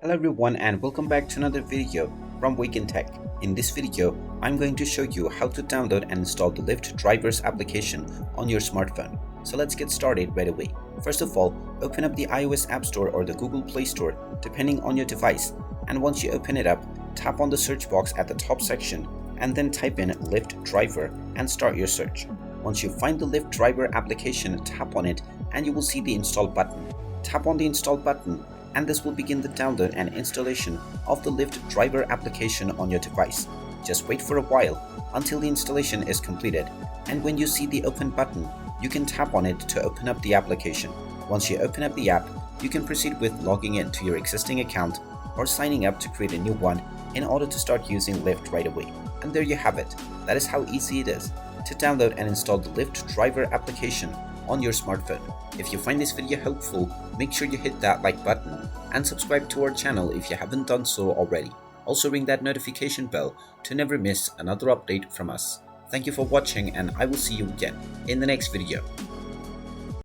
Hello everyone and welcome back to another video from Wake&Tech. In this video, I'm going to show you how to download and install the LYFT drivers application on your smartphone. So let's get started right away. First of all, open up the iOS App Store or the Google Play Store depending on your device, and once you open it up, tap on the search box at the top section and then type in LYFT driver and start your search. Once you find the LYFT driver application, tap on it and you will see the install button. Tap on the install button and this will begin the download and installation of the LYFT driver application on your device. Just wait for a while until the installation is completed, and when you see the open button, you can tap on it to open up the application. Once you open up the app, you can proceed with logging in to your existing account or signing up to create a new one in order to start using LYFT right away. And there you have it. That is how easy it is to download and install the LYFT driver application on your smartphone. If you find this video helpful, make sure you hit that like button and subscribe to our channel if you haven't done so already. Also ring that notification bell to never miss another update from us. Thank you for watching, and I will see you again in the next video.